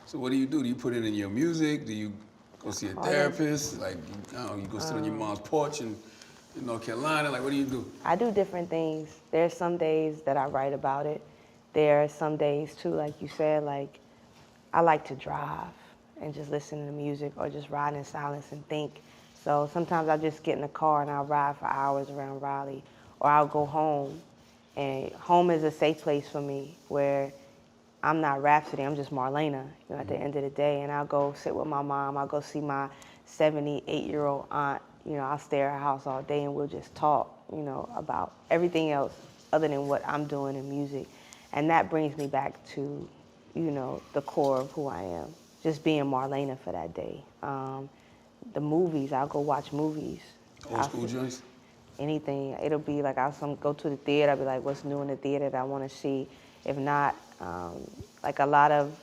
So what do you do? Do you put it in your music? Do you go see a Oh, yeah. therapist? Like, I don't know, you go sit on your mom's porch in North Carolina? Like, what do you do? I do different things. There's some days that I write about it. There are some days too, like you said, like I like to drive and just listen to music or just ride in silence and think. So sometimes I just get in the car and I'll ride for hours around Raleigh, or I'll go home. And home is a safe place for me where I'm not Rapsody, I'm just Marlena, at the end of the day. And I'll go sit with my mom, I'll go see my 78-year-old aunt. I'll stay at her house all day and we'll just talk, about everything else other than what I'm doing in music. And that brings me back to, the core of who I am, just being Marlena for that day. The movies, I'll go watch movies. Old school joints? Anything. It'll be like go to the theater. I'll be like, what's new in the theater that I want to see? If not, like a lot of,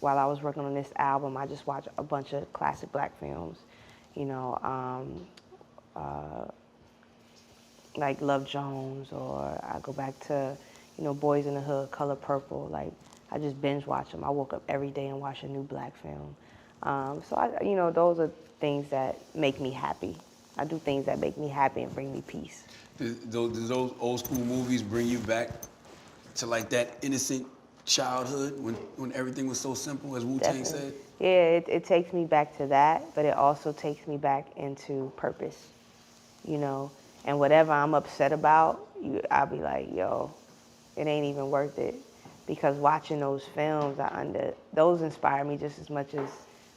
while I was working on this album, I just watched a bunch of classic black films, you know, like Love Jones, or I go back to, Boys in the Hood, Color Purple. Like, I just binge watch them. I woke up every day and watch a new black film. Those are things that make me happy. I do things that make me happy and bring me peace. Does those old school movies bring you back to like that innocent childhood when everything was so simple, as Wu-Tang said? Yeah, it takes me back to that, but it also takes me back into purpose, And whatever I'm upset about, I'll be like, yo, it ain't even worth it. Because watching those films, those inspire me just as much as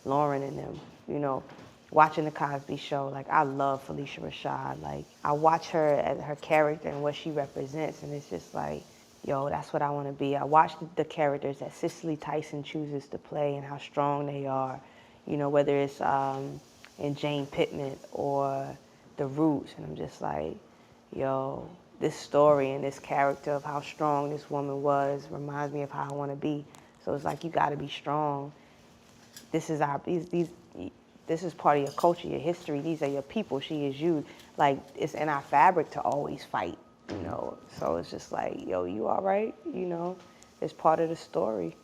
Lauren and them, Watching the Cosby Show, like I love Felicia Rashad. Like I watch her as her character and what she represents, and it's just like, yo, that's what I want to be. I watch the characters that Cicely Tyson chooses to play and how strong they are, whether it's in Jane Pittman or The Roots, and I'm just like, yo, this story and this character of how strong this woman was reminds me of how I want to be. So it's like, you got to be strong. This is this is part of your culture, your history. These are your people. She is you. Like, it's in our fabric to always fight, So it's just like, yo, you all right? It's part of the story.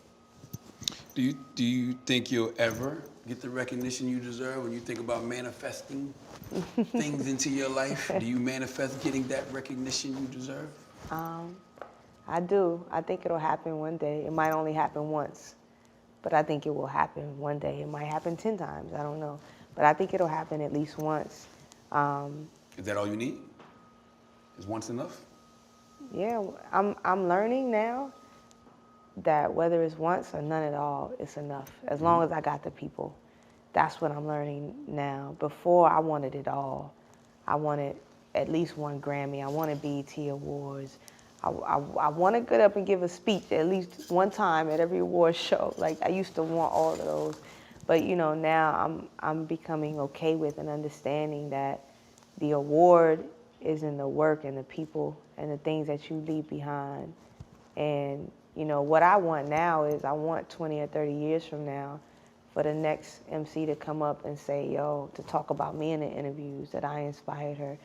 Do you think you'll ever get the recognition you deserve when you think about manifesting things into your life? Do you manifest getting that recognition you deserve? I do. I think it'll happen one day. It might only happen once, but I think it will happen one day. It might happen 10 times. I don't know. But I think it'll happen at least once. Is that all you need? Is once enough? Yeah, I'm learning now that whether it's once or none at all, it's enough. As long as I got the people. That's what I'm learning now. Before, I wanted it all. I wanted at least one Grammy. I wanted BET Awards. I want to get up and give a speech at least one time at every award show. Like, I used to want all of those. But, now I'm becoming okay with and understanding that the award is in the work and the people and the things that you leave behind. And, what I want now is I want 20 or 30 years from now for the next MC to come up and say, yo, to talk about me in the interviews that I inspired her.